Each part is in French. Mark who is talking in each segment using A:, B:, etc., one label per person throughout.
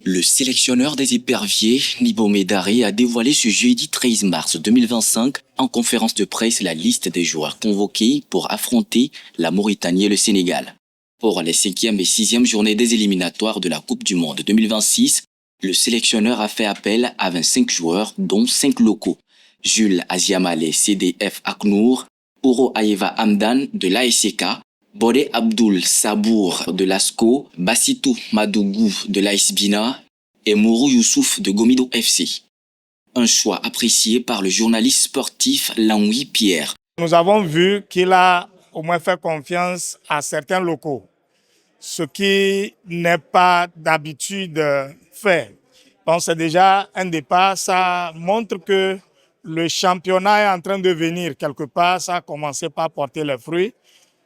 A: Le sélectionneur des éperviers, Nibo Médaré, a dévoilé ce jeudi 13 mars 2025 en conférence de presse la liste des joueurs convoqués pour affronter la Mauritanie et le Sénégal. Pour les 5e et 6e journées des éliminatoires de la Coupe du Monde 2026, le sélectionneur a fait appel à 25 joueurs, dont 5 locaux. Jules Aziamale, CDF Aknour, Ouro Aïeva Hamdan de l'ASK, Bodé Abdul Sabour de l'ASCO, Bassitou Madougou de l'AS Bina et Mourou Youssouf de Gomido FC. Un choix apprécié par le journaliste sportif Langui Pierre.
B: Nous avons vu qu'il a au moins fait confiance à certains locaux, ce qui n'est pas d'habitude fait. Donc c'est déjà un départ, ça montre que le championnat est en train de venir quelque part, ça a commencé par porter les fruits.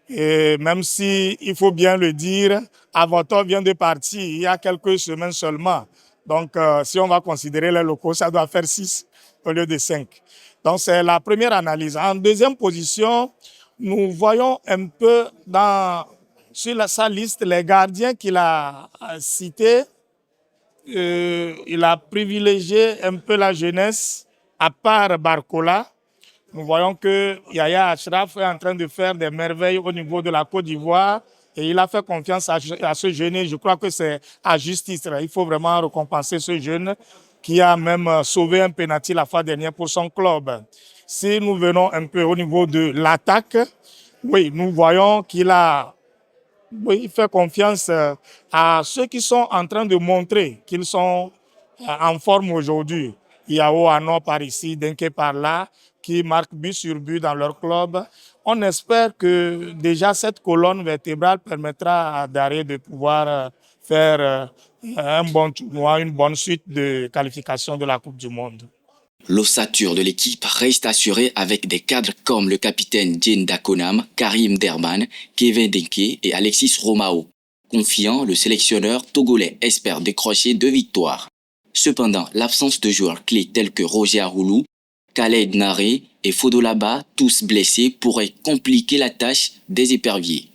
B: Et même si, il faut bien le dire, Avatar vient de partir il y a quelques semaines seulement. Donc, si on va considérer les locaux, ça doit faire 6 au lieu de 5. Donc, c'est la première analyse. En deuxième position, nous voyons un peu sur sa liste les gardiens qu'il a cités. Il a privilégié un peu la jeunesse, à part Barcola. Nous voyons que Yaya Achraf est en train de faire des merveilles au niveau de la Côte d'Ivoire et il a fait confiance à ce jeune et je crois que c'est à justice. Il faut vraiment récompenser ce jeune qui a même sauvé un pénalty la fois dernière pour son club. Si nous venons un peu au niveau de l'attaque, oui, nous voyons qu'il a fait confiance à ceux qui sont en train de montrer qu'ils sont en forme aujourd'hui. Yao Ano par ici, Denke par là, qui marquent but sur but dans leur club. On espère que déjà cette colonne vertébrale permettra à Daré de pouvoir faire un bon tournoi, une bonne suite de qualification de la Coupe du Monde.
A: L'ossature de l'équipe reste assurée avec des cadres comme le capitaine Diène Dakonam, Karim Derman, Kevin Denke et Alexis Romao. Confiant, le sélectionneur togolais espère décrocher 2 victoires. Cependant, l'absence de joueurs clés tels que Roger Aroulou, Khaled Naré et Fodolaba, tous blessés, pourrait compliquer la tâche des éperviers.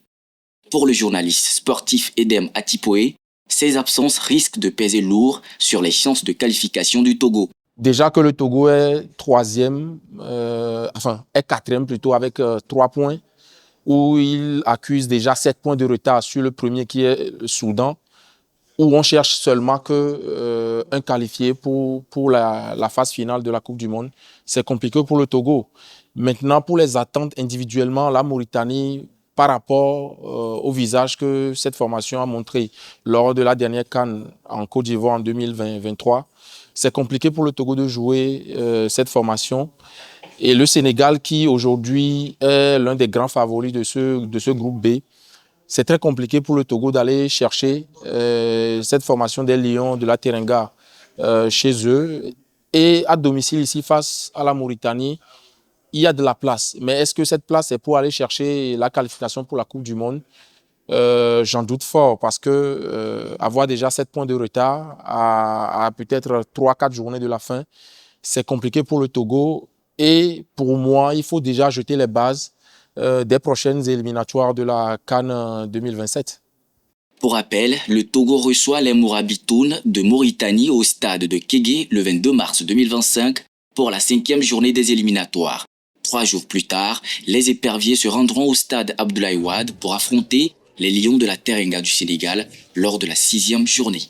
A: Pour le journaliste sportif Edem Atipoé, ces absences risquent de peser lourd sur les chances de qualification du Togo.
C: Déjà que le Togo est est 4e plutôt avec 3 points, où il accuse déjà 7 points de retard sur le premier qui est le Soudan, où on cherche seulement un qualifié pour la phase finale de la Coupe du Monde. C'est compliqué pour le Togo. Maintenant, pour les attentes individuellement, la Mauritanie, par rapport au visage que cette formation a montré lors de la dernière CAN en Côte d'Ivoire en 2023, c'est compliqué pour le Togo de jouer cette formation. Et le Sénégal, qui aujourd'hui est l'un des grands favoris de ce groupe B, c'est très compliqué pour le Togo d'aller chercher cette formation des Lions de la Teranga chez eux. Et à domicile, ici, face à la Mauritanie, il y a de la place. Mais est-ce que cette place est pour aller chercher la qualification pour la Coupe du Monde? J'en doute fort parce que avoir déjà 7 points de retard à peut-être 3-4 journées de la fin, c'est compliqué pour le Togo. Et pour moi, il faut déjà jeter les bases des prochaines éliminatoires de la CAN 2027.
A: Pour rappel, le Togo reçoit les Mourabitounes de Mauritanie au stade de Kégué le 22 mars 2025 pour la 5e journée des éliminatoires. 3 jours plus tard, les éperviers se rendront au stade Abdoulaye Wade pour affronter les Lions de la Teranga du Sénégal lors de la 6e journée.